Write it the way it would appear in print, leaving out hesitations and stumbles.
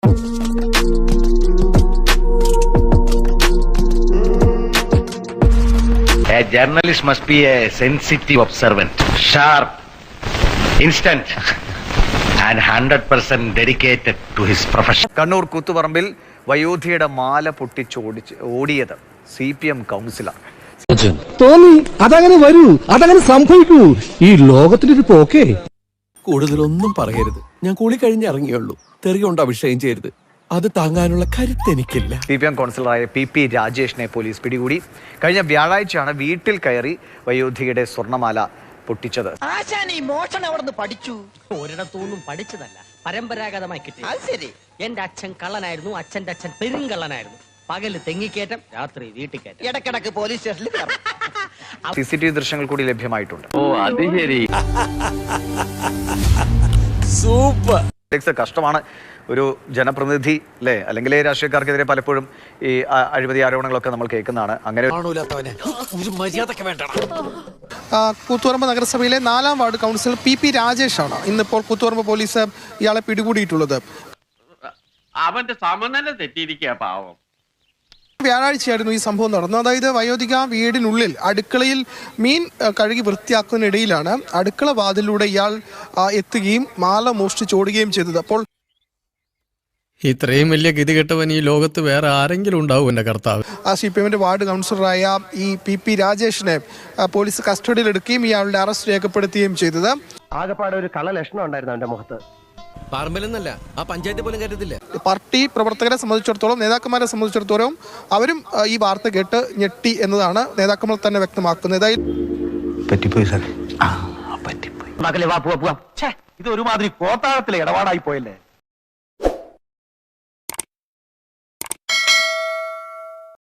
A journalist must be a sensitive observant, sharp, instant, and 100% dedicated to his profession. Kannur കൂത്തുപറമ്പിൽ വയോധികയുടെ മാല ഓടിയത് CPM councillor. തോന്നി അതങ്ങനെ വരൂ, അതങ്ങനെ സംഭവിക്കൂ. ഈ ലോകത്തിലൊരു പോക്കേ. കൂടുതലൊന്നും പറയരുത്. ഞാൻ കൂളി കഴിഞ്ഞിറങ്ങിയുള്ളൂ. തെറി കൊണ്ട് അഭിഷേകം ചെയ്യരുത്. അത് താങ്ങാനുള്ള കരുത്ത് എനിക്കില്ല. CPM കൗൺസിലറായ PP രാജേഷിനെ പോലീസ് പിടികൂടി. കഴിഞ്ഞ വ്യാഴാഴ്ചയാണ് വീട്ടിൽ കയറി വയോധികയുടെ സ്വർണ്ണമാല പൊട്ടിച്ചത്. പഠിച്ചു ഒരിടത്തൊന്നും പഠിച്ചതല്ല, പരമ്പരാഗതമായി കിട്ടി. എന്റെ അച്ഛൻ കള്ളനായിരുന്നു, അച്ഛന്റെ അച്ഛൻ പെരുങ്കള്ളനായിരുന്നു. പകല് തെങ്ങിക്കേറ്റം, രാത്രി വീട്ടിക്കേറ്റം, ഇടക്കിടക്ക് പോലീസ് സ്റ്റേഷനിൽ CCTV ദൃശ്യങ്ങൾ കൂടി ലഭ്യമായിട്ടുണ്ട്. ഓ അത് ശരി, സൂപ്പർ. കഷ്ടമാണ്. ഒരു ജനപ്രതിനിധി അല്ലേ, അല്ലെങ്കിൽ രാഷ്ട്രീയക്കാർക്കെതിരെ പലപ്പോഴും ഈ അഴിമതി ആരോപണങ്ങളൊക്കെ നമ്മൾ കേൾക്കുന്നതാണ്. അങ്ങനെ കൂത്തുപറമ്പ് നഗരസഭയിലെ 4ാം വാർഡ് കൗൺസിലർ PP രാജേഷാണ് ഇന്നിപ്പോൾ കൂത്തുപറമ്പ് പോലീസ് ഇയാളെ പിടികൂടിയിട്ടുള്ളത്. അവന്റെ സമനില തെറ്റിയിരിക്കുക പാവം. വ്യാഴാഴ്ചയായിരുന്നു ഈ സംഭവം നടന്നത്. അതായത് വയോധിക വീടിനുള്ളിൽ അടുക്കളയിൽ മീൻ കഴുകി വൃത്തിയാക്കുന്നതിനിടയിലാണ് അടുക്കള വാതിലൂടെ ഇയാൾ എത്തുകയും മാല മോഷ്ടിച്ചോടുകയും ചെയ്തത്. അപ്പോൾ ഇത്രയും വലിയ ഗതികെട്ടവൻ ഈ ലോകത്ത് വേറെ ആരെങ്കിലും ഉണ്ടാവും എന്റെ കർത്താവ്. CPMന്റെ വാർഡ് കൗൺസിലറായ ഈ PP രാജേഷിനെ പോലീസ് കസ്റ്റഡിയിലെടുക്കുകയും ഇയാളുടെ അറസ്റ്റ് രേഖപ്പെടുത്തുകയും ചെയ്തത്. ആകെപ്പാടെ ഒരു കള്ള ലക്ഷണം ഉണ്ടായിരുന്നു അവന്റെ മുഖത്ത്. പറമ്പലെന്നല്ല, ആ പഞ്ചായത്ത് പോലും കരുതില്ല. പാർട്ടി പ്രവർത്തകരെ സംബന്ധിച്ചിടത്തോളം, നേതാക്കന്മാരെ സംബന്ധിച്ചിടത്തോളം അവരും ഈ വാർത്ത കേട്ട് ഞെട്ടി എന്നതാണ് നേതാക്കന്മാർ തന്നെ വ്യക്തമാക്കുന്നത്. ഇത് ഒരുമാതിരി കോത്താഴത്തിലെ ഇടപാടായി പോയല്ലേ.